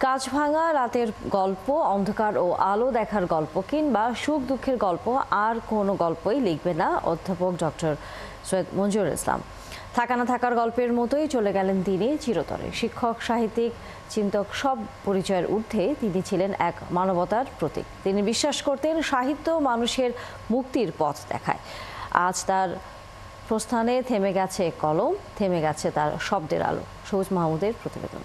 কাঁচ ভাঙা রাতের গল্প, অন্ধকার ও আলো দেখার গল্প কিংবা সুখ দুঃখের গল্প আর কোনো গল্পই লিখবে না অধ্যাপক ডক্টর সৈয়দ মঞ্জুরুল ইসলাম। থাকা না থাকার গল্পের মতোই চলে গেলেন তিনি চিরতরে। শিক্ষক, সাহিত্যিক, চিন্তক সব পরিচয়ের ঊর্ধ্বে তিনি ছিলেন এক মানবতার প্রতীক। তিনি বিশ্বাস করতেন সাহিত্য মানুষের মুক্তির পথ দেখায়। আজ তার প্রস্থানে থেমে গেছে কলম, থেমে গেছে তার শব্দের আলো। সবুজ মাহমুদের প্রতিবেদন।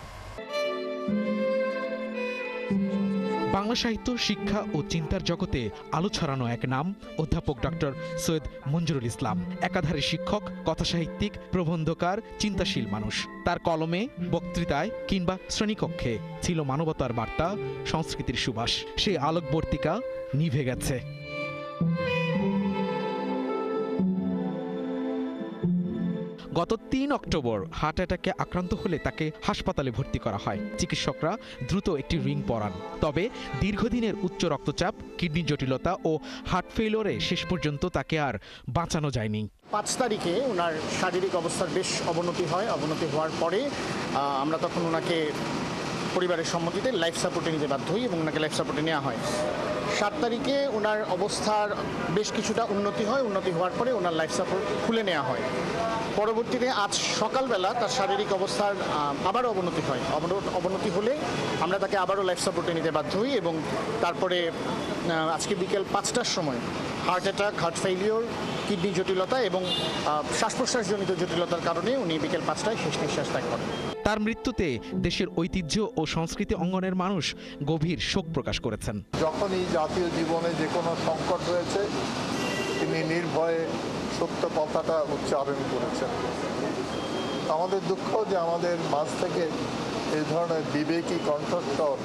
বাংলা সাহিত্য, শিক্ষা ও চিন্তার জগতে আলো ছড়ানো এক নাম অধ্যাপক ডক্টর সৈয়দ মঞ্জুরুল ইসলাম। একাধারে শিক্ষক, কথাসাহিত্যিক, প্রবন্ধকার, চিন্তাশীল মানুষ। তার কলমে, বক্তৃতায় কিংবা শ্রেণীকক্ষে ছিল মানবতার বার্তা, সংস্কৃতির সুবাস। সেই আলোকবর্তিকা নিভে গেছে। গত ৩ অক্টোবর হার্ট অ্যাটাকে আক্রান্ত হলে তাকে হাসপাতালে ভর্তি করা হয়। চিকিৎসকরা দ্রুত একটি রিং পরান। তবে দীর্ঘদিনের উচ্চ রক্তচাপ, কিডনি জটিলতা ও হার্ট ফেইলিওরে শেষ পর্যন্ত তাকে আর বাঁচানো যায়নি। ৫ তারিখে ওনার শারীরিক অবস্থার বেশ অবনতি হয়। অবনতি হওয়ার পরে আমরা তখন ওনাকে পরিবারের সম্মতিতে লাইফ সাপোর্টে নিতে বাধ্য হই এবং ওনাকে লাইফ সাপোর্টে নেওয়া হয়। ৭ তারিখে ওনার অবস্থার বেশ কিছুটা উন্নতি হয়। উন্নতি হওয়ার পরে ওনার লাইফ সাপোর্ট খুলে নেওয়া হয়। পরবর্তীতে আজ সকালবেলা তার শারীরিক অবস্থার আবারও অবনতি হয়। অবনতি হলে আমরা তাকে আবারও লাইফ সাপোর্টে নিতে বাধ্য হই এবং তারপরে আজকে বিকেল ৫টার সময় heart attack, heart failure, kidney জটিলতা এবং শ্বাস প্রশ্বাসজনিত জটিলতার কারণে উনি বিকেল ৫টায় শেষ নিঃশ্বাস ত্যাগ করেন। তার মৃত্যুতে দেশের ঐতিহ্য ও সংস্কৃতি অঙ্গনের মানুষ গভীর শোক প্রকাশ করেছেন। যখনই জাতীয় জীবনে যে কোনো সংকট হয়েছে, তিনি নির্ভয়ে সত্য কথাটা উচ্চারণ করেছেন। আমাদের দুঃখ যে আমাদের মাঝ থেকে এই ধরনের বিবেকী কণ্ঠস্বর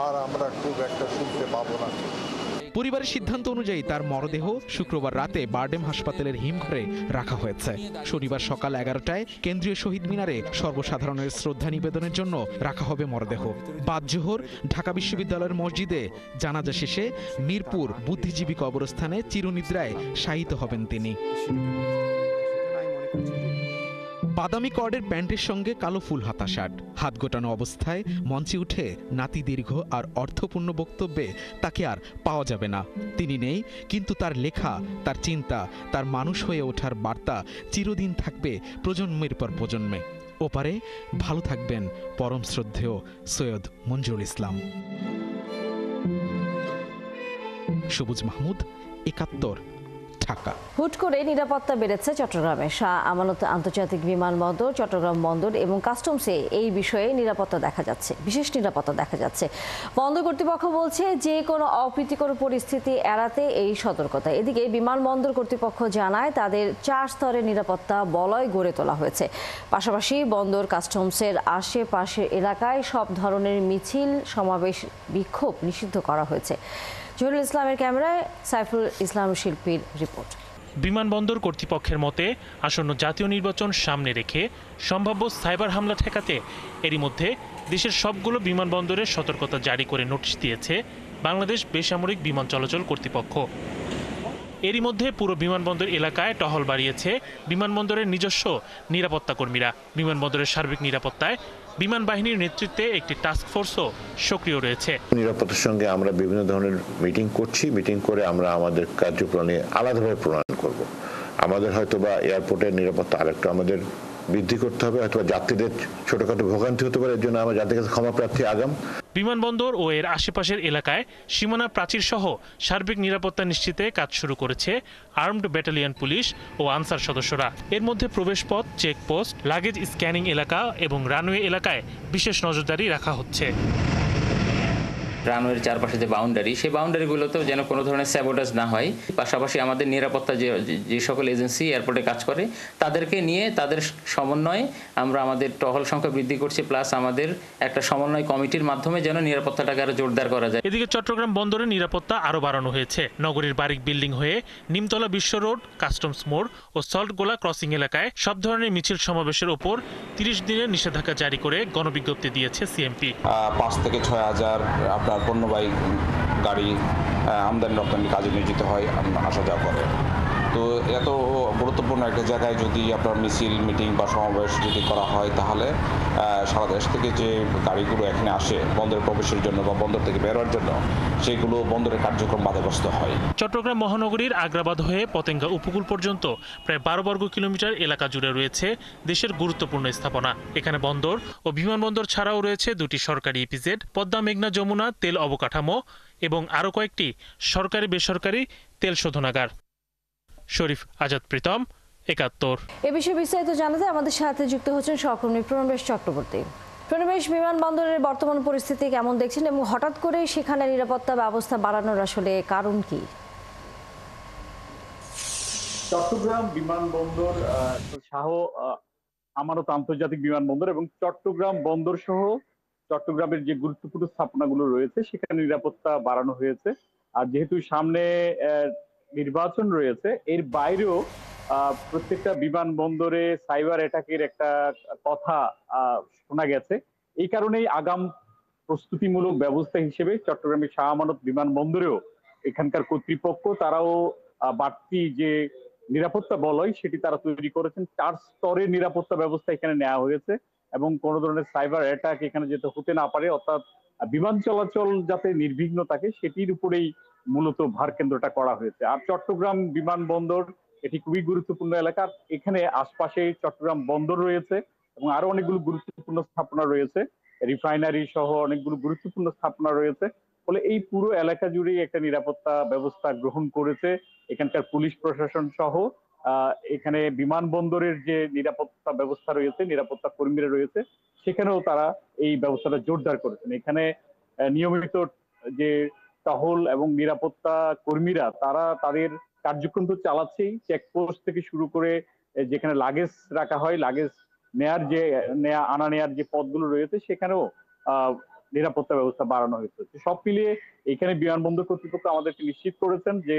আর আমরা খুব একটা শুনতে পাবো না। পরিবারের সিদ্ধান্ত অনুযায়ী তার মরদেহ শুক্রবার রাতে বারডেম হাসপাতালের হিমঘরে রাখা হয়েছে। শনিবার সকাল ১১টায় কেন্দ্রীয় শহীদ মিনারে সর্বসাধারণের শ্রদ্ধা নিবেদনের জন্য রাখা হবে মরদেহ। বাদ জোহর ঢাকা বিশ্ববিদ্যালয়ের মসজিদে জানাজা শেষে মিরপুর বুদ্ধিজীবী কবরস্থানে চিরনিদ্রায় শায়িত হবেন তিনি। বাদামি কর্ডের প্যান্টের সঙ্গে কালো ফুল হাতা শার্ট, হাত গোটানো অবস্থায় মঞ্চে উঠে নাতি দীর্ঘ আর অর্থপূর্ণ বক্তব্যে তাকে আর পাওয়া যাবে না। তিনি নেই, কিন্তু তার লেখা, তার চিন্তা, তার মানুষ হয়ে ওঠার বার্তা চিরদিন থাকবে প্রজন্মের পর প্রজন্মে। ওপারে ভালো থাকবেন পরম শ্রদ্ধেয় সৈয়দ মঞ্জুরুল ইসলাম। সবুজ মাহমুদ, ৭১, ঢাকা। হুট করে নিরাপত্তা বেড়েছে চট্টগ্রামে। শাহ আমানত আন্তর্জাতিক বিমানবন্দর, চট্টগ্রাম বন্দর এবং কাস্টমসে এই বিষয়ে নিরাপত্তা দেখা যাচ্ছে, বিশেষ নিরাপত্তা দেখা যাচ্ছে। বন্দর কর্তৃপক্ষ বলছে যে কোনো অপ্রীতিকর পরিস্থিতি এড়াতে এই সতর্কতা। এদিকে বিমানবন্দর কর্তৃপক্ষ জানায় তাদের ৪ স্তরের নিরাপত্তা বলয় গড়ে তোলা হয়েছে। পাশাপাশি বন্দর, কাস্টমসের আশেপাশের এলাকায় সব ধরনের মিছিল, সমাবেশ, বিক্ষোভ নিষিদ্ধ করা হয়েছে। জহিরুল ইসলামের ক্যামেরায় সাইফুল ইসলাম শিল্পীর রিপোর্ট। বিমানবন্দর কর্তৃপক্ষের মতে আসন্ন জাতীয় নির্বাচন সামনে রেখে সম্ভাব্য সাইবার হামলা ঠেকাতে এরই মধ্যে দেশের সবগুলো বিমানবন্দরে সতর্কতা জারি করে নোটিশ দিয়েছে বাংলাদেশ বেসামরিক বিমান চলাচল কর্তৃপক্ষ। এরই মধ্যে পুরো বিমানবন্দর এলাকায় টহল বাড়িয়েছে বিমানবন্দরের নিজস্ব নিরাপত্তা কর্মীরা। বিমানবন্দরের সার্বিক নিরাপত্তায় বিমান বাহিনীর নেতৃত্বে একটি টাস্ক ফোর্সও সক্রিয় রয়েছে। নিরাপত্তার সঙ্গে আমরা বিভিন্ন ধরনের মিটিং করছি। মিটিং করে আমরা আমাদের কার্যপ্রণালী আলাদাভাবে প্রণয়ন করব। আমাদের হয়তো বা এয়ারপোর্টের নিরাপত্তা আরেকটু আমাদের বৃদ্ধি করতে হবে, হয়তো যাত্রীদের ছোটখাটো ভোগান্তি হতে পারে। এর জন্য আমরা যাত্রীর কাছে ক্ষমা প্রার্থী আগাম। বিমানবন্দর ও এর আশেপাশের এলাকায় সীমানা প্রাচীর সহ সার্বিক নিরাপত্তা নিশ্চিতে কাজ শুরু করেছে আর্মড ব্যাটালিয়ন পুলিশ ও আনসার সদস্যরা। এর মধ্যে প্রবেশপথ, চেকপোস্ট, লাগেজ স্ক্যানিং এলাকা এবং রানওয়ে এলাকায় বিশেষ নজরদারি রাখা হচ্ছে। রানওয়ের চারপাশে যে বাউন্ডারি, সেই বাউন্ডারিগুলোতেও যেন কোনো ধরনের স্যাবোটাজ না হয়। পাশাপাশি আমাদের নিরাপত্তা যে সকল এজেন্সি এয়ারপোর্টে কাজ করে তাদেরকে নিয়ে তাদের সমন্বয়ে আমরা আমাদের টহল সংখ্যা বৃদ্ধি করছি, প্লাস আমাদের একটা সমন্বয় কমিটির মাধ্যমে যেন নিরাপত্তাটাকে আরো জোরদার করা যায়। এদিকে চট্টগ্রাম বন্দরের নিরাপত্তা আরও বাড়ানো হয়েছে। নগরীর বারিক বিল্ডিং হয়ে নিমতলা বিশ্ব রোড, কাস্টমস মোড় ও সল্টগোলা ক্রসিং এলাকায় সব ধরনের মিছিল সমাবেশের ওপর ৩০ দিনের নিষেধাজ্ঞা জারি করে গণবিজ্ঞপ্তি দিয়েছে সিএমপি। ৫ থেকে ৬ হাজার পণ্যবাহী গাড়ি আমদানি রপ্তানি কাজে নিয়োজিত হয়, আসা যাওয়া করে। তো এত গুরুত্বপূর্ণ একটা জায়গায় যদি আপনার মিছিল মিটিং বা সমাবেশ যদি করা হয়, তাহলে সারা দেশ থেকে যে গাড়িগুলো এখানে আসে বন্দরে প্রবেশের জন্য বা বন্দর থেকে বেরোয়ার জন্য, সেগুলো বন্দরের কার্যক্রম বাধাগ্রস্ত হয়। চট্টগ্রাম মহানগরীর আগ্রাবাদ হয়ে পতেঙ্গা উপকূল পর্যন্ত প্রায় 12 বর্গ কিলোমিটার এলাকা জুড়ে রয়েছে দেশের গুরুত্বপূর্ণ স্থাপনা। এখানে বন্দর ও বিমানবন্দর ছাড়াও রয়েছে 2টি সরকারি ইপিজেড, পদ্মা মেঘনা যমুনা তেল অবকাঠামো এবং আরও কয়েকটি সরকারি বেসরকারি তেল শোধনাগার। শরীফ আজাদ প্রীতম, ৭১। এ বিষয়ে বিস্তারিত জানাতে আমাদের সাথে যুক্ত হচ্ছেন সহকর্মী প্রণবেশ চক্রবর্তী। প্রণবেশ, বিমানবন্দরের বর্তমান পরিস্থিতি কেমন দেখছেন এবং হঠাৎ করে সেখানে নিরাপত্তা ব্যবস্থা বাড়ানোর আসলে কারণ কি? চট্টগ্রাম বিমানবন্দর শাহ আমানত আন্তর্জাতিক বিমানবন্দর এবং চট্টগ্রাম বন্দর সহ চট্টগ্রামের যে গুরুত্বপূর্ণ স্থাপনাগুলো রয়েছে সেখানে নিরাপত্তা বাড়ানো হয়েছে। আর যেহেতু সামনে নির্বাচন রয়েছে, এর বাইরেও প্রত্যেকটা বিমানবন্দরে সাইবার অ্যাটাকের একটা কথা শোনা গেছে। এই কারণেই আগাম প্রস্তুতিমূলক ব্যবস্থা হিসেবে চট্টগ্রামের শাহ আমানত বিমানবন্দরেও এখানকার কর্তৃপক্ষ তারাও বাড়তি যে নিরাপত্তা বলয় সেটি তারা তৈরি করেছেন। 4 স্তরের নিরাপত্তা ব্যবস্থা এখানে নেওয়া হয়েছে এবং কোনো ধরনের সাইবার অ্যাটাক এখানে যাতে হতে না পারে, অর্থাৎ বিমান চলাচল যাতে নির্বিঘ্ন থাকে সেটির উপরেই মূলত ভার কেন্দ্রটা করা হয়েছে। আর চট্টগ্রাম বিমানবন্দর এটি খুবই গুরুত্বপূর্ণ এলাকা। এখানে আশপাশে চট্টগ্রাম বন্দর রয়েছে এবং আরো অনেকগুলো গুরুত্বপূর্ণ স্থাপনা রয়েছে, রিফাইনারি সহ অনেকগুলো গুরুত্বপূর্ণ স্থাপনা রয়েছে। ফলে এই পুরো এলাকা জুড়েই একটা নিরাপত্তা ব্যবস্থা গ্রহণ করেছে এখানকার পুলিশ প্রশাসন সহ। এখানে বিমানবন্দরের যে নিরাপত্তা ব্যবস্থা রয়েছে, নিরাপত্তা কর্মীরা রয়েছে, সেখানেও তারা এই ব্যবস্থাটা জোরদার করেছেন। এখানে নিয়মিত যে টহল এবং নিরাপত্তা কর্মীরা তারা তাদের কার্যক্রম তো চালাচ্ছেই, চেকপোস্ট থেকে শুরু করে যেখানে লাগেজ রাখা হয়, লাগেজ আনা নেয়ার যে পথগুলো রয়েছে সেখানেও নিরাপত্তা ব্যবস্থা বাড়ানো হয়েছে। সব মিলিয়ে এখানে বিমানবন্দর কর্তৃপক্ষ আমাদেরকে নিশ্চিত করেছেন যে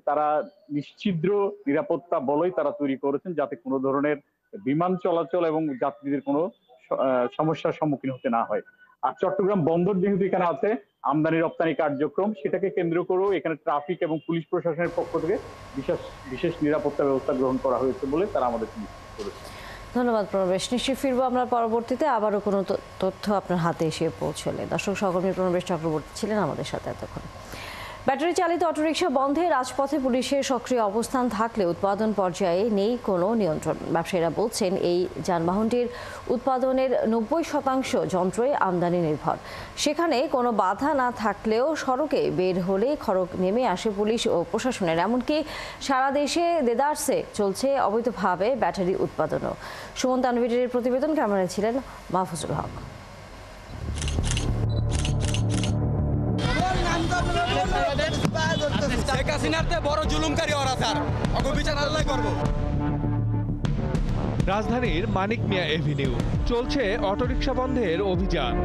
তারা নিশ্ছিদ্র নিরাপত্তা বলয় তারা তৈরি করেছেন যাতে কোনো ধরনের বিমান চলাচল এবং যাত্রীদের কোনো সমস্যার সম্মুখীন হতে না হয়। আর চট্টগ্রাম বন্দর যেহেতু এখানে আছে, আমদানি রপ্তানি কার্যক্রম সেটাকে কেন্দ্র করেও এখানে ট্রাফিক এবং পুলিশ প্রশাসনের পক্ষ থেকে বিশেষ নিরাপত্তা ব্যবস্থা গ্রহণ করা হয়েছে বলে তারা আমাদেরকে নিশ্চিত করেছে। ধন্যবাদ প্রণবেশ। নিশ্চয়ই ফিরবো আমরা পরবর্তীতে, আবারও কোনো তথ্য আপনার হাতে এসে পৌঁছলে। দর্শক, সহকর্মী প্রণবেশ চক্রবর্তী ছিলেন আমাদের সাথে এতক্ষণ। ব্যাটারি চালিত অটোরিকশা বন্ধে রাজপথে পুলিশের সক্রিয় অবস্থান থাকলে উৎপাদন পর্যায়ে নেই কোনো নিয়ন্ত্রণ। ব্যবসায়ীরা বলছেন এই যানবাহনটির উৎপাদনের 90% যন্ত্রই আমদানি নির্ভর। সেখানে কোনো বাধা না থাকলেও সড়কে বের হলে খড়গ নেমে আসে পুলিশ ও প্রশাসনের। এমনকি সারা দেশে দেদারসে চলছে অবৈধভাবে ব্যাটারি উৎপাদনও। সুমন তানভীরের প্রতিবেদন, ক্যামেরায় ছিলেন মাহফুজুল হক। রাজধানীর মানিক মিয়া এভিনিউ চলছে অটোরিকশা বন্ধের অভিযান।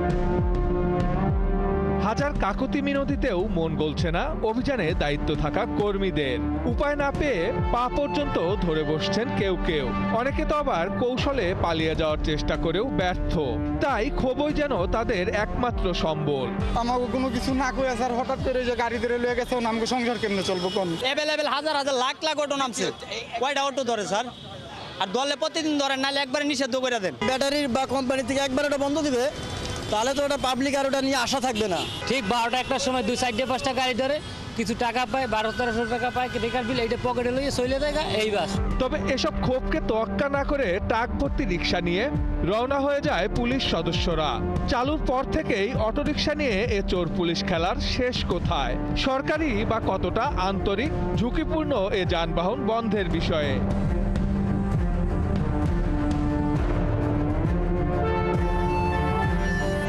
হাজার কাকুতি মিনতিতেও মন গলছে না অভিযানে দায়িত্ব থাকা কর্মীদের। উপায় না পেয়ে পা পর্যন্ত ধরে বসছেন কেউ কেউ, অনেকে তো আবার কৌশলে পালিয়ে যাওয়ার চেষ্টা করেও ব্যর্থ। তাই ক্ষোভই যেন তাদের একমাত্র সম্বল। আমাকে কোনো কিছু না করে স্যার হঠাৎ করে যে গাড়ি ধরে লয়ে গেছে, আমাকে সংসার কেমনে চলবো? কোন এভেলেবেল হাজার হাজার লাখ লাখ অটো নামছে, কয়টা অটো ধরে স্যার? আর দলে প্রতিদিন ধরেন, নাহলে একবারে নিষিদ্ধ করে দেন। ব্যাটারির বা কোম্পানি থেকে একবার ওটা বন্ধ দিবে, তাহলে তো ওটা পাবলিক আর ওটা নিয়ে আশা থাকবে না। ঠিক 12টা 1টার সময় 2-4-5টা গাড়ি ধরে কিছু টাকা পায়, 1200-1300 টাকা পায়, রেকার বিল এইটা পকেটে লইয়ে চলে যায় এই বাস। তবে এসব ক্ষোভকে তোয়াক্কা না করে ট্রাক ভর্তি রিক্সা নিয়ে রওনা হয়ে যায় পুলিশ সদস্যরা। চালুর পর থেকেই অটোরিকশা নিয়ে এ চোর পুলিশ খেলার শেষ কোথায়? সরকারি বা কতটা আন্তরিক, ঝুঁকিপূর্ণ এ যানবাহন বন্ধের বিষয়ে।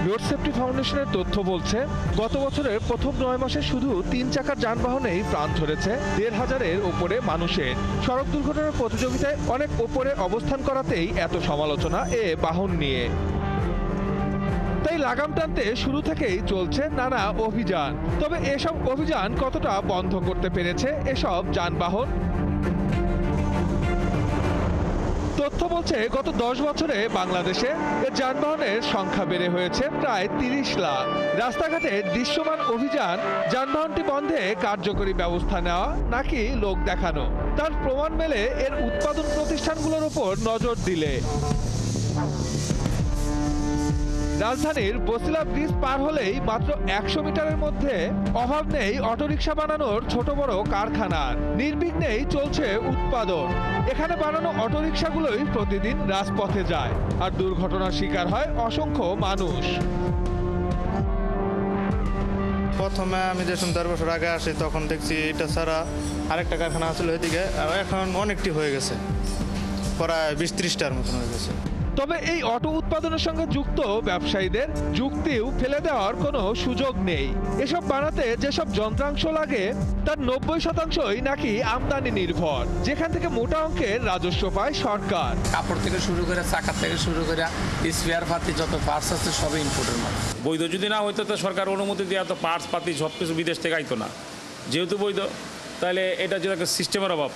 রোড সেফটি ফাউন্ডেশনের তথ্য বলছে, গত বছরের প্রথম 9 মাসে শুধু 3 চাকার যানবাহনেই প্রাণ ধরেছে 1500-এর ওপরে মানুষের। সড়ক দুর্ঘটনার প্রতিযোগিতায় অনেক ওপরে অবস্থান করাতেই এত সমালোচনা এ বাহন নিয়ে। তাই লাগাম টানতে শুরু থেকেই চলছে নানা অভিযান। তবে এসব অভিযান কতটা বন্ধ করতে পেরেছে এসব যানবাহন? তথ্য বলছে গত 10 বছরে বাংলাদেশে এর যানবাহনের সংখ্যা বেড়ে হয়েছে প্রায় 30 লাখ। রাস্তাঘাটে দৃশ্যমান অভিযান, যানবাহনটি বন্ধে কার্যকরী ব্যবস্থা নেওয়া নাকি লোক দেখানো, তার প্রমাণ মেলে এর উৎপাদন প্রতিষ্ঠানগুলোর উপর নজর দিলে। রাজধানীর বসিলা ব্রিজ পার হলেই মাত্র 100 মিটারের মধ্যে অভাব নেই অটোরিকশা বানানোর ছোট বড় কারখানার। নির্বিঘ্নেই চলছে উৎপাদন। এখানে বানানো অটোরিকশাগুলোই প্রতিদিন রাজপথে যায়, আর দুর্ঘটনার শিকার হয় অসংখ্য মানুষ। প্রথমে আমি যখন 10 বছর আগে আসি তখন দেখছি এটা ছাড়া আরেকটা কারখানা আসলে ওইদিকে, আর এখন অনেকটি হয়ে গেছে, প্রায় 20-30টার মতন হয়ে গেছে। তবে এই অটো উৎপাদনের সঙ্গে যুক্ত ব্যবসায়ীদের যুক্তিও ফেলে দেওয়ার কোনো সুযোগ নেই। এসব বানাতে যেসব যন্ত্রাংশ লাগে তার 90% নাকি আমদানি নির্ভর, যেখান থেকে মোটা অঙ্কের রাজস্ব পায় সরকার। কাপড় থেকে শুরু করে চাকা থেকে শুরু করে স্পেয়ার পাতি যত পার্টস আছে সবই ইম্পোর্টের মাল। বৈধ যদি না হইতো তো সরকার অনুমতি দেওয়া তো পার্টস পাতি সব কিছু বিদেশ থেকে আইতো না। যেহেতু বৈধ, তাহলে এটা যে একটা সিস্টেমের অভাব,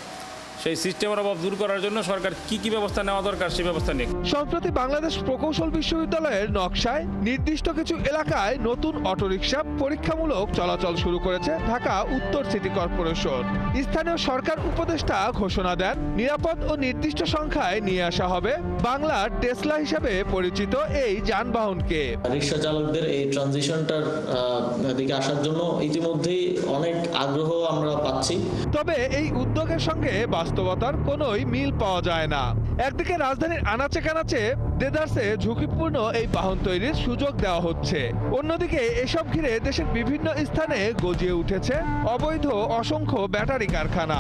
সেই সিস্টেমের অভাব দূর করার জন্য সরকার কি ব্যবস্থা নেওয়া দরকার সেই ব্যবস্থা নেই। সম্প্রতি বাংলাদেশ প্রকৌশল বিশ্ববিদ্যালয়ের নকশায় নির্দিষ্ট কিছু এলাকায় নতুন অটোরিকশা পরীক্ষামূলক চলাচল শুরু করেছে ঢাকা উত্তর সিটি কর্পোরেশন। স্থানীয় সরকার উপদেষ্টা ঘোষণা দেন, নিরাপদ ও নির্দিষ্ট সংখ্যায় নিয়ে আসা হবে বাংলার টেসলা হিসেবে পরিচিত এই যানবাহনকে। রিক্সা চালকদের এই ট্রানজিশনটার দিকে আসার জন্য ইতিমধ্যেই অনেক আগ্রহ আমরা পাচ্ছি। তবে এই উদ্যোগের সঙ্গে বাস্তবতার কোনোই মিল পাওয়া যায় না। একদিকে রাজধানীর আনাচে কানাচে দেদারসে ঝুঁকিপূর্ণ এই বাহন তৈরির সুযোগ দেওয়া হচ্ছে, অন্যদিকে এসব ঘিরে দেশের বিভিন্ন স্থানে গজিয়ে উঠেছে অবৈধ অসংখ্য ব্যাটারি কারখানা।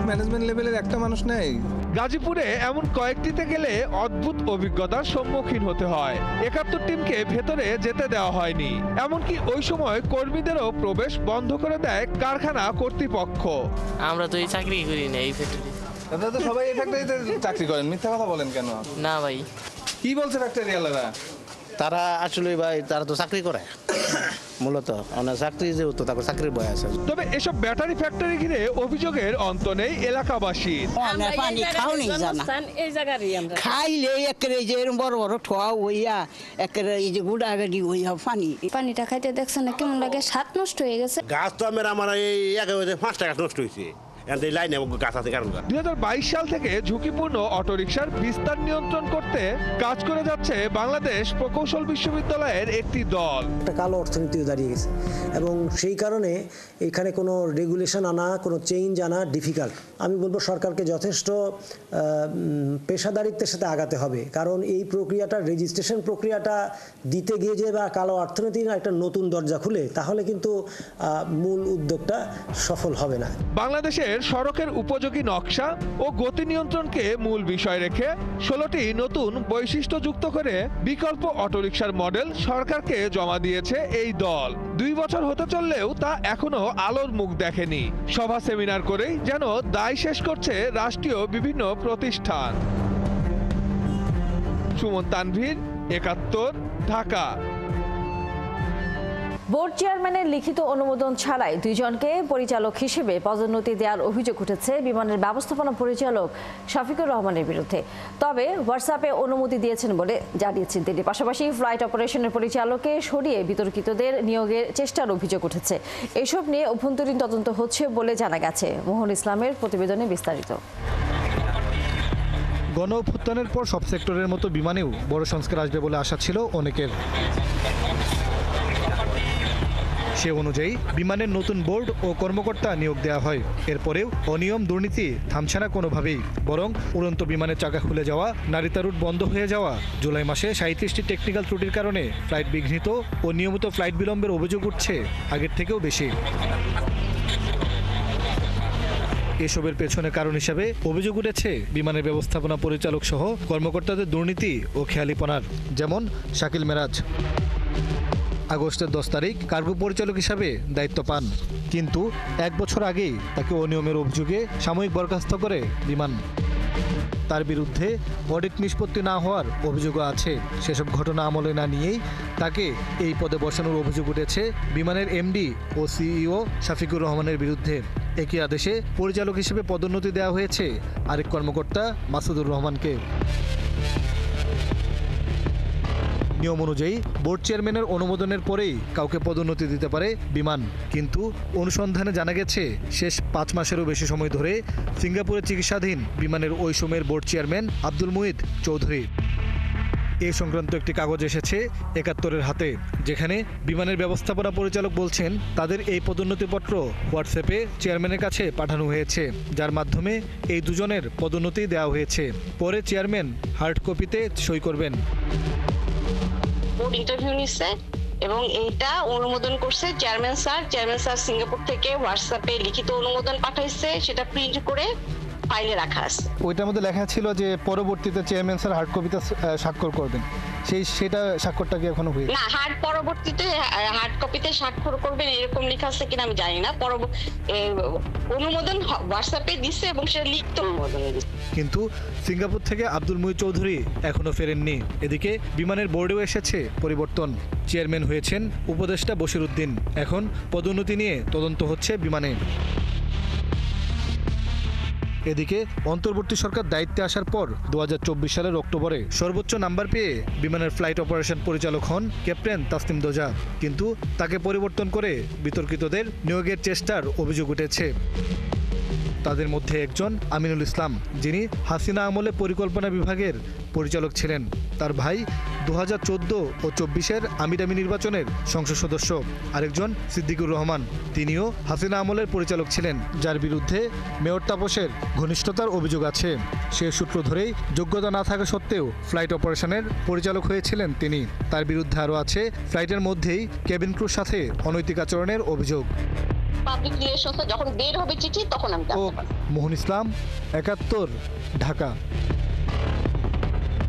ম্যানেজমেন্ট লেভেলের একটা মানুষ নেই। গাজীপুরে এমন কয়েকটিতে গেলে অদ্ভুত অভিজ্ঞতার সম্মুখীন হতে হয়। 71 টিমকে ভেতরে যেতে দেওয়া হয়নি, এমনকি ওই সময় কর্মীদেরও প্রবেশ বন্ধ করে দেয় কারখানা কর্তৃপক্ষ। আমরা তো এই চাকরি করি না এই ফ্যাক্টরি। আপনারা তো সবাই এই ফ্যাক্টরিতে চাকরি করেন, মিথ্যা কথা বলেন কেন? না ভাই। কি বলছে ফ্যাক্টরিওয়ালারা? তারা আসলে ভাই তারা তো চাকরি করে মূলত, চাকরি যেহেতু তারপর চাকরির বয় আছে। তবে এসব ব্যাটারি ফ্যাক্টরি ঘিরে অভিযোগের অন্ত নেই এলাকাবাসীর। খাইলে একেবারে যে বড় বড় ঠোয়া হইয়া একেবারে এই যে গুড়া গাড়ি হইয়া পানিটা খাইতে দেখছেন না কেমন লাগে, স্বাদ নষ্ট হয়ে গেছে। গাছ তো আমার এই একেবারে 5টা গাছ নষ্ট হয়েছে। 2022 সাল থেকে ঝুঁকিপূর্ণ অটোরিকশার বিস্তার নিয়ন্ত্রণ করতে কাজ করে যাচ্ছে বাংলাদেশ প্রকৌশল বিশ্ববিদ্যালয়ের একটি দল। একটা কালো অর্থনীতিও দাঁড়িয়ে গেছে এবং সেই কারণে এখানে কোনো রেগুলেশন আনা, কোনো চেঞ্জ আনা ডিফিকাল্ট। আমি বলবো সরকারকে যথেষ্ট পেশাদারিত্বের সাথে আগাতে হবে, কারণ এই প্রক্রিয়াটা, রেজিস্ট্রেশন প্রক্রিয়াটা দিতে গিয়ে যে বা কালো অর্থনীতির একটা নতুন দরজা খুলে, তাহলে কিন্তু মূল উদ্যোগটা সফল হবে না। বাংলাদেশের সড়কের উপযোগী নকশা ও গতি নিয়ন্ত্রণকে মূল বিষয় রেখে 16টি নতুন বৈশিষ্ট্য যুক্ত করে বিকল্প অটোরিকশার মডেল সরকারকে জমা দিয়েছে এই দল। 2 বছর হতে চললেও তা এখনো আলোর মুখ দেখেনি। সভা সেমিনার করেই যেন দায় শেষ করছে রাষ্ট্রীয় বিভিন্ন প্রতিষ্ঠান। সুমন তানভীর, 71, ঢাকা। বোর্ড চেয়ারম্যানের লিখিত অনুমোদন ছাড়াই 2 জনকে পরিচালক হিসেবে পদোন্নতি দেওয়ার অভিযোগ উঠেছে বিমানের ব্যবস্থাপনা পরিচালক শফিকুর রহমানের বিরুদ্ধে। তবে হোয়াটসঅ্যাপে অনুমতি দিয়েছেন বলে জানিয়েছেন তিনি। পাশাপাশি ফ্লাইট অপারেশনের পরিচালককে সরিয়ে বিতর্কিতদের নিয়োগের চেষ্টার অভিযোগ উঠেছে। এসব নিয়ে অভ্যন্তরীণ তদন্ত হচ্ছে বলে জানা গেছে। মোহন ইসলামের প্রতিবেদনে বিস্তারিত। গণ অভ্যুত্থানের পর সব সেক্টরের মতো বিমানেও বড় সংস্কার আসবে বলে আশা ছিল অনেকের। সে অনুযায়ী বিমানের নতুন বোর্ড ও কর্মকর্তা নিয়োগ দেওয়া হয়। এরপরেও অনিয়ম দুর্নীতি থামছে না কোনোভাবেই, বরং উড়ন্ত বিমানের চাকা খুলে যাওয়া, নারিতা রুট বন্ধ হয়ে যাওয়া, জুলাই মাসে 37টি টেকনিক্যাল ত্রুটির কারণে ফ্লাইট বিঘ্নিত ও নিয়মিত ফ্লাইট বিলম্বের অভিযোগ উঠছে আগের থেকেও বেশি। এসবের পেছনে কারণ হিসেবে অভিযোগ উঠেছে বিমানের ব্যবস্থাপনা পরিচালক সহ কর্মকর্তাদের দুর্নীতি ও খেয়ালিপনার। যেমন শাকিল মেরাজ আগস্টের 10 তারিখ কার্গো পরিচালক হিসাবে দায়িত্ব পান, কিন্তু 1 বছর আগেই তাকে অনিয়মের অভিযোগে সাময়িক বরখাস্ত করে বিমান। তার বিরুদ্ধে অডিট নিষ্পত্তি না হওয়ার অভিযোগও আছে। সেসব ঘটনা আমলে না নিয়েই তাকে এই পদে বসানোর অভিযোগ উঠেছে বিমানের এমডি ও সিইও শাফিকুর রহমানের বিরুদ্ধে। একই আদেশে পরিচালক হিসেবে পদোন্নতি দেওয়া হয়েছে আরেক কর্মকর্তা মাসুদুর রহমানকে। নিয়ম অনুযায়ী বোর্ড চেয়ারম্যানের অনুমোদনের পরেই কাউকে পদোন্নতি দিতে পারে বিমান, কিন্তু অনুসন্ধানে জানা গেছে শেষ 5 মাসেরও বেশি সময় ধরে সিঙ্গাপুরে চিকিৎসাধীন বিমানের ওই সময়ের বোর্ড চেয়ারম্যান আব্দুল মুহিত চৌধুরী। এ সংক্রান্ত একটি কাগজ এসেছে ৭১-এর হাতে, যেখানে বিমানের ব্যবস্থাপনা পরিচালক বলছেন তাদের এই পদোন্নতিপত্র হোয়াটসঅ্যাপে চেয়ারম্যানের কাছে পাঠানো হয়েছে, যার মাধ্যমে এই দুজনের পদোন্নতি দেওয়া হয়েছে। পরে চেয়ারম্যান হার্ড কপিতে সই করবেন। বোর্ড ইন্টারভিউ নিচ্ছে এবং এইটা অনুমোদন করছে চেয়ারম্যান স্যার সিঙ্গাপুর থেকে হোয়াটসঅ্যাপে লিখিত অনুমোদন পাঠাইছে, সেটা প্রিন্ট করে ফাইলে রাখা আছে। ওইটার মধ্যে লেখা ছিল যে পরবর্তীতে চেয়ারম্যান স্যার হার্ড কপিতে স্বাক্ষর করবেন, সেটা স্বাক্ষরটা কি এখনো হয়েছে? না, পরবর্তীতে হার্ড কপিতে স্বাক্ষর করবেন এরকম লেখা আছে কিনা আমি জানি না। অনুমোদন হোয়াটসঅ্যাপে দিচ্ছে এবং সেটা লিখিত অনুমোদন দিচ্ছে। কিন্তু সিঙ্গাপুর থেকে আব্দুল মুহিত চৌধুরী এখনো ফেরেননি। এদিকে বিমানের বোর্ডেও এসেছে পরিবর্তন। চেয়ারম্যান হয়েছেন উপদেষ্টা বশির উদ্দিন। এখন পদোন্নতি নিয়ে তদন্ত হচ্ছে বিমানে। এদিকে অন্তর্বর্তী সরকার দায়িত্বে আসার পর 2024 সালের অক্টোবরে সর্বোচ্চ নাম্বার পেয়ে বিমানের ফ্লাইট অপারেশন পরিচালক হন ক্যাপ্টেন তাসনিম দোজা, কিন্তু তাকে পরিবর্তন করে বিতর্কিতদের নিয়োগের চেষ্টার অভিযোগ উঠেছে। তাদের মধ্যে একজন আমিনুল ইসলাম, যিনি হাসিনা আমলে পরিকল্পনা বিভাগের পরিচালক ছিলেন। তার ভাই 2014 ও 24-এর আমিরামি নির্বাচনের সংসদ সদস্য। আরেকজন সিদ্দিকুর রহমান, তিনিও হাসিনা আমলের পরিচালক ছিলেন, যার বিরুদ্ধে মেয়র তাপসের ঘনিষ্ঠতার অভিযোগ আছে। সে সূত্র ধরেই যোগ্যতা না থাকা সত্ত্বেও ফ্লাইট অপারেশনের পরিচালক হয়েছিলেন তিনি। তার বিরুদ্ধে আরও আছে ফ্লাইটের মধ্যেই কেবিন ক্রুর সাথে অনৈতিক আচরণের অভিযোগ। পাবলিক রিলেশনসে যখন বের হবে চিঠি তখন আমি জানতে পারব। মোহন ইসলাম, ৭১, ঢাকা।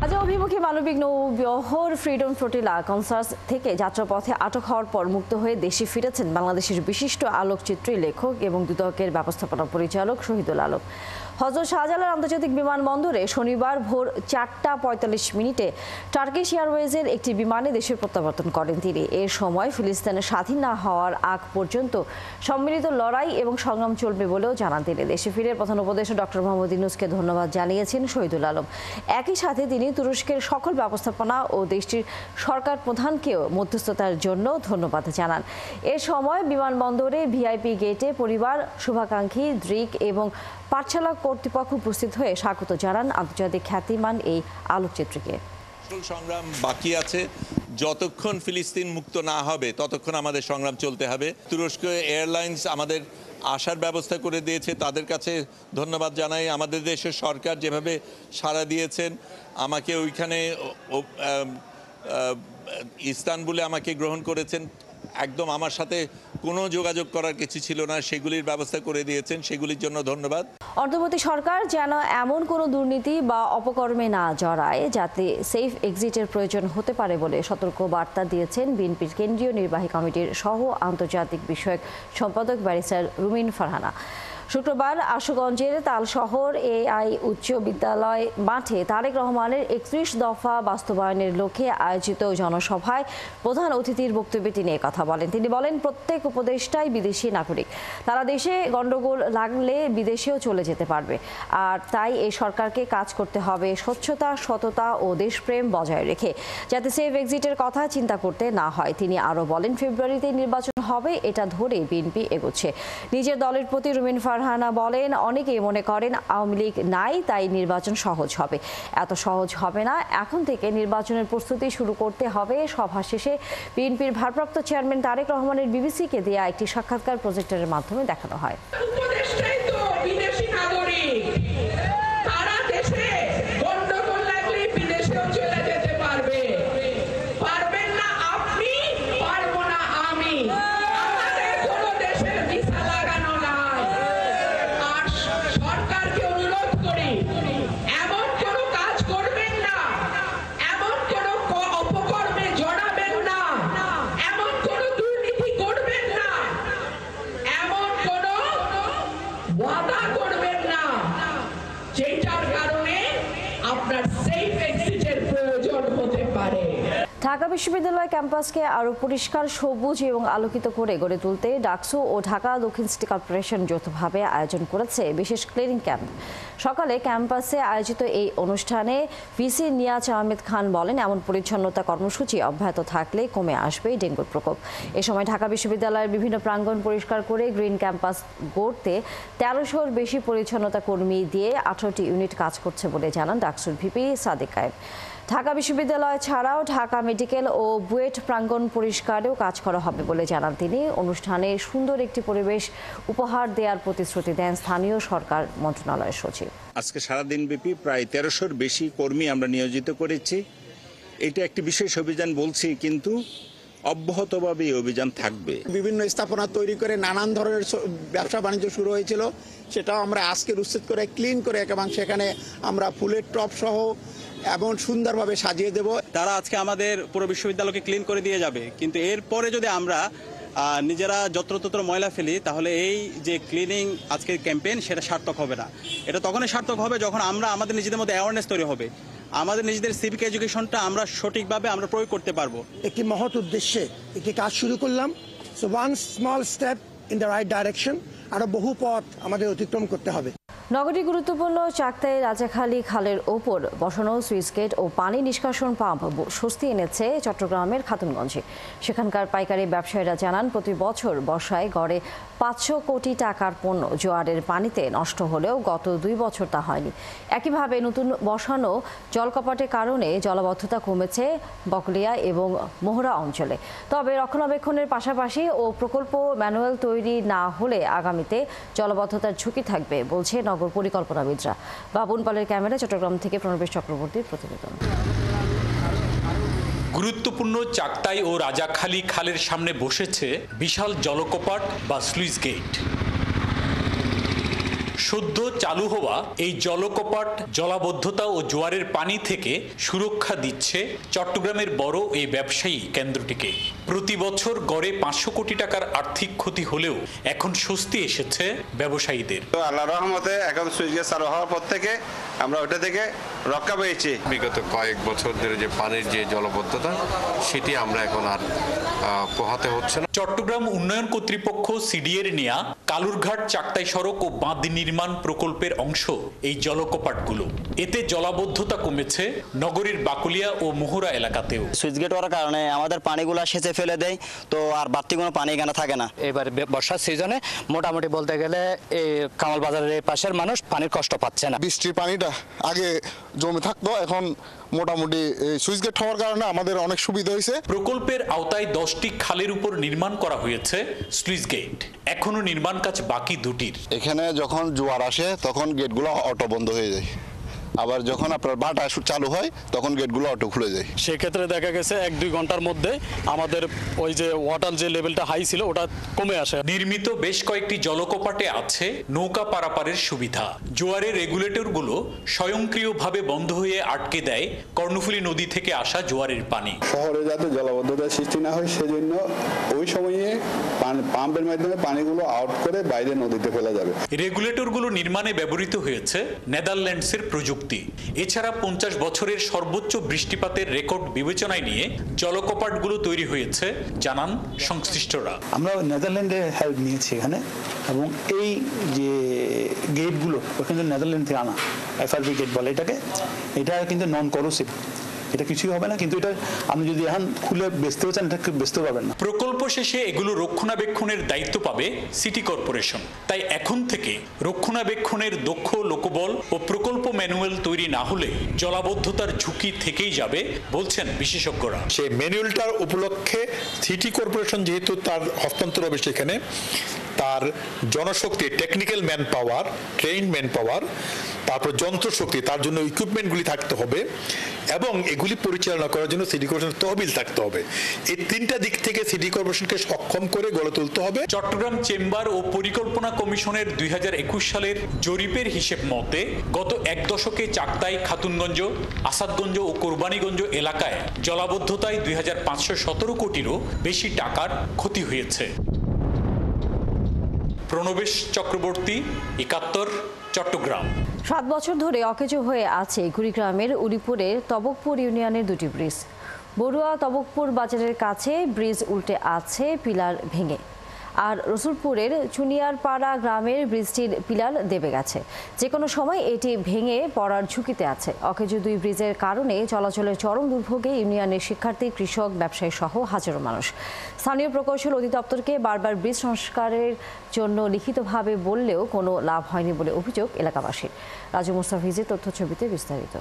গাজা অভিমুখী মানবিক নৌবহর ফ্রিডম ফ্লোটিলা কনসার্স থেকে যাত্রাপথে আটক হওয়ার পর মুক্ত হয়ে দেশে ফিরেছেন বাংলাদেশের বিশিষ্ট আলোকচিত্রী, লেখক এবং দুদকের ব্যবস্থাপনা পরিচালক শহীদুল আলম। হযরত শাহজালাল আন্তর্জাতিক বিমানবন্দরে শনিবার ভোর 4:45 টার্কিশ এয়ারওয়েজের একটি বিমানে দেশে প্রত্যাবর্তন করেন তিনি। এর সময় ফিলিস্তিনের স্বাধীন না হওয়ার আগ পর্যন্ত সম্মিলিত লড়াই এবং সংগ্রাম চলবে বলেও জানান তিনি। দেশে ফিরে প্রধান উপদেষ্টা ডক্টর মোহাম্মদ ইউনূসকে ধন্যবাদ জানিয়েছেন শহীদুল আলম। একই সাথে তিনি তুরস্কের সকল ব্যবস্থাপনা ও দেশটির সরকার প্রধানকেও মধ্যস্থতার জন্য ধন্যবাদ জানান। এ সময় বিমানবন্দরে ভিআইপি গেটে পরিবার, শুভাকাঙ্ক্ষী, দৃক এবং পাঠশালা কর্তৃপক্ষ উপস্থিত হয়ে স্বাগত জানান আন্তর্জাতিক খ্যাতিমান এই আলোকচিত্রীকে। সংগ্রাম বাকি আছে, যতক্ষণ ফিলিস্তিন মুক্ত না হবে ততক্ষণ আমাদের সংগ্রাম চলতে হবে। তুরস্ক এয়ারলাইন্স আমাদের আসার ব্যবস্থা করে দিয়েছে, তাদের কাছে ধন্যবাদ জানাই। আমাদের দেশের সরকার যেভাবে সাড়া দিয়েছেন, আমাকে ওইখানে ইস্তানবুলে আমাকে গ্রহণ করেছেন, একদম আমার সাথে কোনো যোগাযোগ করার কিছু ছিল না, সেগুলির ব্যবস্থা করে দিয়েছেন, সেগুলির জন্য ধন্যবাদ। অন্তর্বর্তী সরকার যেন এমন কোনো দুর্নীতি বা অপকর্মে না জড়ায় যাতে সেফ এক্সিটের প্রয়োজন হতে পারে বলে সতর্ক বার্তা দিয়েছেন বিএনপির কেন্দ্রীয় নির্বাহী কমিটির সহ আন্তর্জাতিক বিষয়ক সম্পাদক ব্যারিস্টার রুমিন ফারহানা। শুক্রবার আশুগঞ্জের তালশহর এআই উচ্চ বিদ্যালয় মাঠে তারেক রহমানের 31 দফা বাস্তবায়নের লক্ষ্যে আয়োজিত জনসভায় প্রধান অতিথির বক্তব্যে তিনি কথা বলেন। তিনি বলেন, প্রত্যেক উপদেষ্টাই বিদেশি নাগরিক, তারা দেশে গণ্ডগোল লাগলে বিদেশেও চলে যেতে পারবে। আর তাই এই সরকারকে কাজ করতে হবে স্বচ্ছতা, সততা ও দেশপ্রেম বজায় রেখে, যাতে সেফ এক্সিটের কথা চিন্তা করতে না হয়। তিনি আরও বলেন, ফেব্রুয়ারিতে নির্বাচন হবে, এটা ধরে বিএনপি এগোচ্ছে। নিজের দলের প্রতি রুমিন ফারহানা বলেন, অনেকেই মনে করেন আওয়ামী লীগ নাই তাই নির্বাচন সহজ হবে। এত সহজ হবে না, এখন থেকে নির্বাচনের প্রস্তুতি শুরু করতে হবে। সভা শেষে বিএনপির ভারপ্রাপ্ত চেয়ারম্যান তারেক রহমানের বিবিসিকে দেয়া একটি সাক্ষাৎকার প্রজেক্টরের মাধ্যমে দেখানো হয়। সেফ এক্সিটের প্রয়োজন হতে পারে। ঢাকা বিশ্ববিদ্যালয় ক্যাম্পাসকে আরও পরিষ্কার, সবুজ এবং আলোকিত করে গড়ে তুলতে ডাকসু ও ঢাকা দক্ষিণ সিটি কর্পোরেশন যৌথভাবে আয়োজন করেছে বিশেষ ক্লিনিং ক্যাম্প। সকালে ক্যাম্পাসে আয়োজিত এই অনুষ্ঠানে ভিসি নিয়াজ আহমেদ খান বলেন, এমন পরিচ্ছন্নতা কর্মসূচি অব্যাহত থাকলে কমে আসবে ডেঙ্গুর প্রকোপ। এ সময় ঢাকা বিশ্ববিদ্যালয়ের বিভিন্ন প্রাঙ্গণ পরিষ্কার করে গ্রিন ক্যাম্পাস গড়তে 1300-র বেশি পরিচ্ছন্নতা কর্মী দিয়ে 18টি ইউনিট কাজ করছে বলে জানান ডাকসুর ভিপি সাদিক কায়েম। ঢাকা বিশ্ববিদ্যালয় ছাড়াও ঢাকা মেডিকেল ও বুয়েট প্রাঙ্গণ পরিষ্কারেও কাজ করা হবে বলে জানান তিনি। অনুষ্ঠানে সুন্দর একটি পরিবেশ উপহার দেওয়ার প্রতিশ্রুতি দেন স্থানীয় সরকার মন্ত্রণালয়ের সচিব। আজকে সারাদিনব্যাপী প্রায় 1300-র বেশি কর্মী আমরা নিয়োজিত করেছি। এটা একটি বিশেষ অভিযান বলছি, কিন্তু অব্যাহতভাবে এই অভিযান থাকবে। বিভিন্ন স্থাপনা তৈরি করে নানান ধরনের ব্যবসা বাণিজ্য শুরু হয়েছিল, সেটাও আমরা আজকে উচ্ছেদ করে ক্লিন করে এবং সেখানে আমরা ফুলের টপ সহ এমন সুন্দরভাবে সাজিয়ে দেব। তারা আজকে আমাদের পুরো বিশ্ববিদ্যালয়কে ক্লিন করে দিয়ে যাবে, কিন্তু এরপরে যদি আমরা নিজেরা যত্রতত্র ময়লা ফেলি তাহলে এই যে ক্লিনিং আজকের ক্যাম্পেইন সেটা সার্থক হবে না। এটা তখনই সার্থক হবে যখন আমরা আমাদের নিজেদের মধ্যে অ্যাওয়ারনেস তৈরি হবে, আমাদের নিজেদের সিভিক এডুকেশনটা আমরা সঠিকভাবে আমরা প্রয়োগ করতে পারবো। একটি মহৎ উদ্দেশ্যে একটি কাজ শুরু করলাম। So one small step in the right direction. আরো বহু পথ আমাদের অতিক্রম করতে হবে। নগরী গুরুত্বপূর্ণ চাকতাই রাজাখালী খালের ওপর বসানো সুইচ গেট ও পানি নিষ্কাশন পাম্প স্বস্তি এনেছে চট্টগ্রামের খাতুনগঞ্জে। সেখানকার পাইকারি ব্যবসায়ীরা জানান, প্রতি বছর বর্ষায় গড়ে 500 কোটি টাকার পণ্য জোয়ারের পানিতে নষ্ট হলেও গত 2 বছর তা হয়নি। একইভাবে নতুন বসানো জলকপাটের কারণে জলাবদ্ধতা কমেছে বকলিয়া এবং মোহরা অঞ্চলে। তবে রক্ষণাবেক্ষণের পাশাপাশি ও প্রকল্প ম্যানুয়াল তৈরি না হলে আগামীতে জলাবদ্ধতার ঝুঁকি থাকবে বলছে নগর পরিকল্পনাবিদরা। বাবুন পালের ক্যামেরা, চট্টগ্রাম থেকে প্রণবেশ চক্রবর্তীর প্রতিবেদন। গুরুত্বপূর্ণ চাকতাই ও রাজাখালী খালের সামনে বসেছে বিশাল জলকপাট বা স্লুইস গেট। সদ্য চালু হওয়া এই জলকপাট জলাবদ্ধতা ও জোয়ারের পানি থেকে সুরক্ষা দিচ্ছে চট্টগ্রামের বড় এই ব্যবসায়ী কেন্দ্রটিকে। প্রতি বছর গড়ে 500 কোটি টাকার আর্থিক ক্ষতি হলেও এখন স্বস্তি এসেছে ব্যবসায়ীদের। আল্লাহর রহমতে এখন সুইচ গেট চালু হওয়ার পর থেকে আমরা ওটা থেকে রক্ষা পেয়েছি। বিগত কয়েক বছর ধরে যে পানির যে জলবদ্ধতা সেটি আমরা এখন আর পোহাতে হচ্ছে না। চট্টগ্রাম উন্নয়ন কর্তৃপক্ষ সিডিএর নেয়া কালুরঘাট চাকতাই সড়ক ও বাঁধ নির্মাণ প্রকল্পের অংশ এই জলকপাটগুলো। এতে জলাবদ্ধতা কমেছে নগরীর বাকুলিয়া ও মোহরা এলাকাতেও। সুইচ গেট হওয়ার কারণে আমাদের পানিগুলো সেচে ফেলে দেয়, তো আর বাড়তি কোনো পানি এখানে থাকে না। এবার বর্ষার সিজনে মোটামুটি বলতে গেলে এই কামাল বাজারের পাশের মানুষ পানির কষ্ট পাচ্ছে না। বৃষ্টির পানিটা আগে জমে থাকতো, এখন মোটামুটি সুইচ গেট হওয়ার কারণে আমাদের অনেক সুবিধা হয়েছে। প্রকল্পের আওতায় 10টি খালের উপর নির্মাণ করা হয়েছে স্লুইস গেট। এখনো নির্মাণ কাজ বাকি 2টির। এখানে যখন জোয়ার আসে তখন গেটগুলো অটো বন্ধ হয়ে যায়, আবার যখন আপনার বাটা চালু হয় তখন গেটগুলো অটো খুলে যায়। সেক্ষেত্রে দেখা গেছে 1-2 ঘন্টার মধ্যে আমাদের ওই যে ওয়াটার যে লেভেলটা হাই ছিল ওটা কমে আসে। নির্মিত বেশ কয়েকটি জলকপাটে আছে নৌকা পারাপারের সুবিধা। জোয়ারের রেগুলেটরগুলো স্বয়ংক্রিয়ভাবে বন্ধ হয়ে আটকে দেয় কর্ণফুলী নদী থেকে আসা জোয়ারের পানি। শহরে যাতে জলাবদ্ধতার সৃষ্টি না হয় সেজন্য ওই সময়ে পাম্পের মাধ্যমে পানিগুলো আউট করে বাইরে নদীতে ফেলা যাবে। রেগুলেটরগুলো নির্মাণে ব্যবহৃত হয়েছে নেদারল্যান্ডসের প্রযুক্তি। এছাড়া 50 বছরের সর্বোচ্চ বৃষ্টিপাতের রেকর্ড বিবেচনায় নিয়ে জলকপাটগুলো তৈরি হয়েছে জানান সংশ্লিষ্টরা। আমরা নেদারল্যান্ডে হেল্প নিয়েছি এখানে, এবং এই যে গেটগুলো ওখানে নেদারল্যান্ড থেকে আনা এফআরবি গেট বলে এটাকে, এটা কিন্তু নন করোসিভ, এটা কিছুই হবে না। কিন্তু এটা আপনি যদি এখন খুলে বেচতেও চান এটা বেচতেও পারবেন না। প্রকল্প শেষে এগুলো রক্ষণাবেক্ষণের দায়িত্ব পাবে সিটি কর্পোরেশন। তাই এখন থেকে রক্ষণাবেক্ষণের দক্ষ লোকবল ও প্রকল্প ম্যানুয়াল তৈরি না হলে জলাবদ্ধতার ঝুঁকি থেকেই যাবে বলছেন বিশেষজ্ঞরা। সেই ম্যানুয়ালটার উপলক্ষে সিটি কর্পোরেশন যেহেতু তার হস্তান্তর হবে সেখানে, তার জনশক্তি, technical man power, train man power, তারপর যন্ত্রশক্তি, তার জন্য ইকুইপমেন্টগুলি থাকতে হবে এবং এগুলি পরিচালনা করার জন্য সিটি কর্পোরেশনের তহবিল থাকতে হবে। এই 3টা দিক থেকে সিটি কর্পোরেশনকে সক্ষম করে গড়ে তুলতে হবে। চট্টগ্রাম চেম্বার ও পরিকল্পনা কমিশনের 2021 সালের জরিপের হিসেব মতে গত 1 দশকে চাকতাই, খাতুনগঞ্জ, আসাদগঞ্জ ও কোরবানীগঞ্জ এলাকায় জলাবদ্ধতায় 2517 কোটিরও বেশি টাকার ক্ষতি হয়েছে। প্রণবেশ চক্রবর্তী, ৭১, চট্টগ্রাম। ৭ বছর ধরে অকেজো হয়ে আছে কুড়িগ্রামের উলিপুরের তবকপুর ইউনিয়নের দুটি ব্রিজ। বড়ুয়া তবকপুর বাজারের কাছে ব্রিজ উল্টে আছে পিলার ভেঙে, আর রসুলপুরের চুনিয়ারপাড়া গ্রামের ব্রিজটির পিলার দেবে গেছে। যে কোনো সময় এটি ভেঙে পড়ার ঝুঁকিতে আছে। অকেজো দুই ব্রিজের কারণে চলাচলের চরম দুর্ভোগে ইউনিয়নের শিক্ষার্থী, কৃষক, ব্যবসায়ী সহ হাজারো মানুষ। স্থানীয় প্রকৌশল অধিদপ্তরকে বারবার ব্রিজ সংস্কারের জন্য লিখিতভাবে বললেও কোনো লাভ হয়নি বলে অভিযোগ এলাকাবাসীর। রাজু মুস্তাফিজের তথ্যছবিতে বিস্তারিত।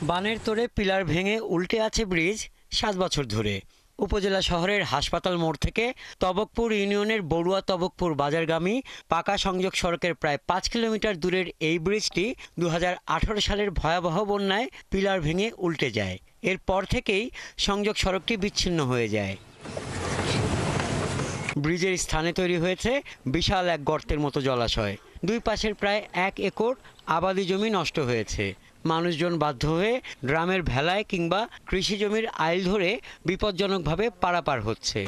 বানের তোড়ে পিলার ভেঙে উল্টে আছে ব্রিজ 7 বছর ধরে। উপজেলা শহরের হাসপাতাল মোড় থেকে তবকপুর ইউনিয়নের বড়ুয়া তবকপুর বাজারগামী পাকা সংযোগ সড়কের প্রায় 5 কিলোমিটার দূরের এই ব্রিজটি 2018 সালের ভয়াবহ বন্যায় পিলার ভেঙে উল্টে যায়। এরপর থেকেই সংযোগ সড়কটি বিচ্ছিন্ন হয়ে যায়। ব্রিজের স্থানে তৈরি হয়েছে বিশাল এক গর্তের মতো জলাশয়। দুই পাশের প্রায় 1 একর আবাদি জমি নষ্ট হয়েছে। মানুষজন বাধ্য হয়ে গ্রামের ভেলায় কিংবা কৃষি জমির আইল ধরে বিপজ্জনকভাবে পারাপার হচ্ছে।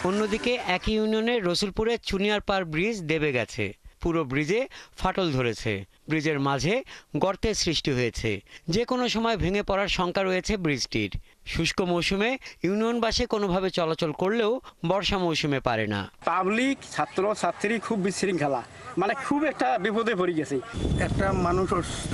অন্যদিকে একই ইউনিয়নের রসুলপুরে চুনিয়ারপাড় ব্রিজ দেবে গেছে। পুরো ব্রিজে ফাটল ধরেছে। ব্রিজের মাঝে গর্তের সৃষ্টি হয়েছে। যে কোনো সময় ভেঙে পড়ার শঙ্কা রয়েছে ব্রিজটির। শুষ্ক মৌসুমে ইউনিয়নবাসী কোনোভাবে চলাচল করলেও বর্ষা মৌসুমে পারে না। পাবলিক, ছাত্র ছাত্রী খুব বিশৃঙ্খলা, মানে খুব একটা বিপদে পড়ে গেছে। একটা মানুষ অসুস্থ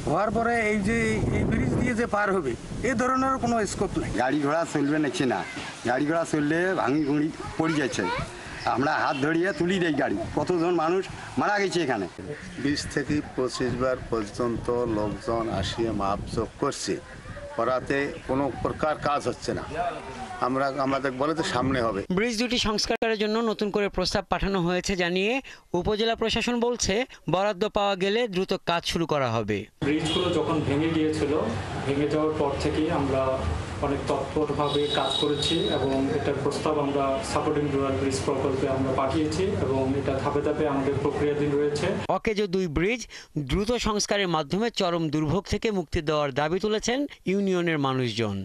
হওয়ার পরে এই যে এই ব্রিজ দিয়ে যে পার হবে, এই ধরনের কোনো স্কোপ নেই। গাড়ি ঘোড়া চলবে নাকি না, গাড়ি ঘোড়া চললে ভাঙি গুঁড়ি পড়ে যাচ্ছে। আমরা হাত ধরিয়ে তুলি দেই গাড়ি। কতজন মানুষ মারা গেছে এখানে। 20 থেকে 25 বার পর্যন্ত লোকজন আসিয়ে মাপজোক করছে, করাতে কোনো প্রকার কাজ হচ্ছে না। আমাদের বলে তো সামনে হবে। ব্রিজ দুটি সংস্কারের জন্য নতুন করে প্রস্তাব পাঠানো হয়েছে জানিয়ে উপজেলা প্রশাসন বলছে বরাদ্দ পাওয়া গেলে দ্রুত কাজ শুরু করা হবে। ব্রিজগুলো যখন ভেঙে গিয়েছিল, ভেঙে যাওয়ার পর থেকেই আমরা অনেক তৎপরভাবে কাজ করেছি এবং এটার প্রস্তাব আমরা সাপোর্টিং রুরাল ব্রিজ প্রকল্পে আমরা পাঠিয়েছি এবং এটা ধাপে ধাপে আমাদের প্রক্রিয়াধীন রয়েছে। অকেজো দুই ব্রিজ দ্রুত সংস্কারের মাধ্যমে চরম দুর্ভোগ থেকে মুক্তি দেওয়ার দাবি তুলেছেন ইউনিয়নের মানুষজন।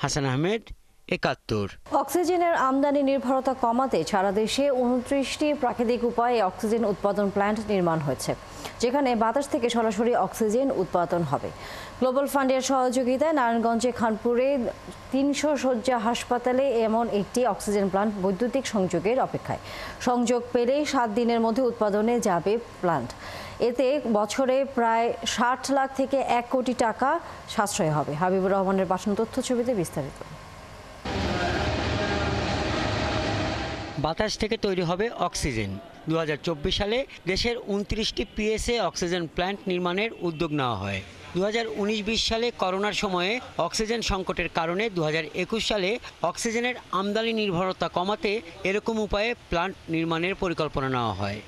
হাসান আহমেদ, ৭১। অক্সিজেনের আমদানি নির্ভরতা কমাতে সারা দেশে 29টি প্রাকৃতিক উপায়ে অক্সিজেন উৎপাদন প্ল্যান্ট নির্মাণ হয়েছে, যেখানে বাতাস থেকে সরাসরি অক্সিজেন উৎপাদন হবে। গ্লোবাল ফান্ডের সহযোগিতায় নারায়ণগঞ্জে খানপুরে 300 শয্যা হাসপাতালে এমন একটি অক্সিজেন প্ল্যান্ট বৈদ্যুতিক সংযোগের অপেক্ষায়। সংযোগ পেলেই 7 দিনের মধ্যে উৎপাদনে যাবে প্ল্যান্ট। এতে বছরে প্রায় 60 লাখ থেকে 1 কোটি টাকা সাশ্রয় হবে। হাবিবুর রহমানের পাঠানো তথ্যছবিতে বিস্তারিত। বাতাস থেকে তৈরি হবে অক্সিজেন। 2024 সালে দেশের 29টি পিএসএ অক্সিজেন প্ল্যান্ট নির্মাণের উদ্যোগ নেওয়া হয়। 2019-20 সালে করোনার সময়ে অক্সিজেন সংকটের কারণে 2021 সালে অক্সিজেনের আমদানি নির্ভরতা কমাতে এরকম উপায়ে প্ল্যান্ট নির্মাণের পরিকল্পনা নেওয়া হয়।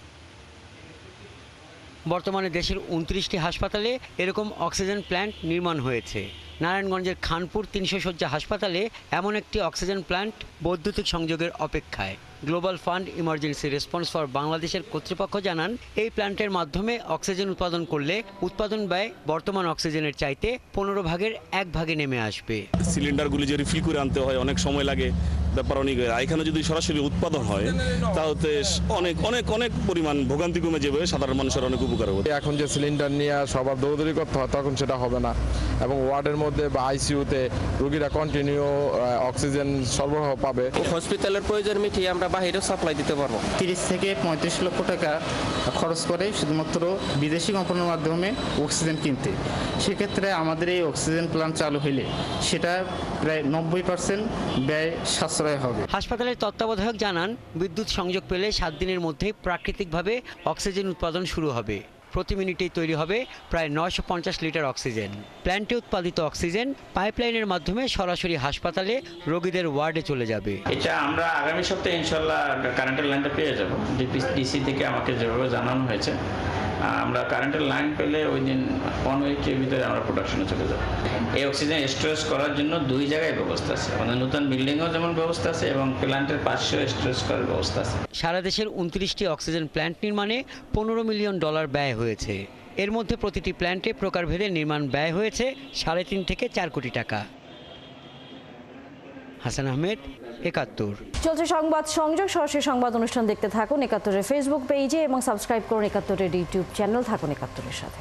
বর্তমানে দেশের 29টি হাসপাতালে এরকম অক্সিজেন প্ল্যান্ট নির্মাণ হয়েছে। নারায়ণগঞ্জের খানপুর 300 শয্যা হাসপাতালে এমন একটি অক্সিজেন প্ল্যান্ট বৈদ্যুতিক সংযোগের অপেক্ষায়। Global fund emergency response for বাংলাদেশের কর্তৃপক্ষ জানান, এই প্ল্যান্টের মাধ্যমে অক্সিজেন উৎপাদন করলে উৎপাদন ব্যয় বর্তমান অক্সিজেনের চাইতে 15 ভাগের 1 ভাগে নেমে আসবে। সিলিন্ডারগুলি যে রিফিল করে আনতে হয়, অনেক সময় লাগে, ব্যাপার অনেক। এখানে যদি সরাসরি উৎপাদন হয় তাহলে অনেক অনেক অনেক পরিমাণ ভোগান্তি কমে যাবে, সাধারণ মানুষের অনেক উপকার হবে। এখন যে সিলিন্ডার নিয়ে সবার দৌড়দৌড়ি করতে হয়, তখন সেটা হবে না এবং ওয়ার্ডের মধ্যে বা আইসিইউতে রোগীরা কন্টিনিউ অক্সিজেন সরবরাহ পাবে। হসপিটালের প্রয়োজন মিটিয়ে আমরা বাইরেও সাপ্লাই দিতে পারবো। 30 থেকে 35 লক্ষ টাকা খরচ করে শুধুমাত্র বিদেশি কোম্পানির মাধ্যমে অক্সিজেন কিনতে। সেক্ষেত্রে আমাদের এই অক্সিজেন প্ল্যান্ট চালু হলে সেটা প্রায় 90% ব্যয় সাশ্রয় হবে। হাসপাতালের তত্ত্বাবধায়ক জানান, বিদ্যুৎ সংযোগ পেলে 7 দিনের মধ্যেই প্রাকৃতিকভাবে অক্সিজেন উৎপাদন শুরু হবে। প্রতি মিনিটেই তৈরি হবে প্রায় 950 লিটার অক্সিজেন। প্ল্যান্টে উৎপাদিত অক্সিজেন পাইপলাইনের মাধ্যমে সরাসরি হাসপাতালে রোগীদের ওয়ার্ডে চলে যাবে। এটা আমরা আগামী সপ্তাহে ইনশাল্লাহ কারেন্টের লাইনটা পেয়ে যাব। ডিসি থেকে আমাকে যেভাবে জানানো হয়েছে, আমরা কারেন্টের লাইন পেলে ওই দিন 1 উইকের ভিতরে আমরা প্রোডাকশনে চলে যাব। এই অক্সিজেন স্টোরেজ করার জন্য 2 জায়গায় ব্যবস্থা আছে। আমাদের নতুন বিল্ডিংও যেমন ব্যবস্থা আছে এবং প্ল্যান্টের পাশেও স্টোরেজ করার ব্যবস্থা আছে। সারা দেশের 29টি অক্সিজেন প্ল্যান্ট নির্মাণে $15 মিলিয়ন ব্যয় হয়েছে। এর মধ্যে প্রতিটি প্ল্যান্টে প্রকারভেদে নির্মাণ ব্যয় হয়েছে 3.5 থেকে 4 কোটি টাকা। হাসান আহমেদ, ৭১। চলছে সংবাদ সংযোগ, সরাসরি সংবাদ অনুষ্ঠান দেখতে থাকুন ৭১-এর ফেসবুক পেজে এবং সাবস্ক্রাইব করুন ৭১-এর ইউটিউব চ্যানেল। থাকুন ৭১-এর সাথে।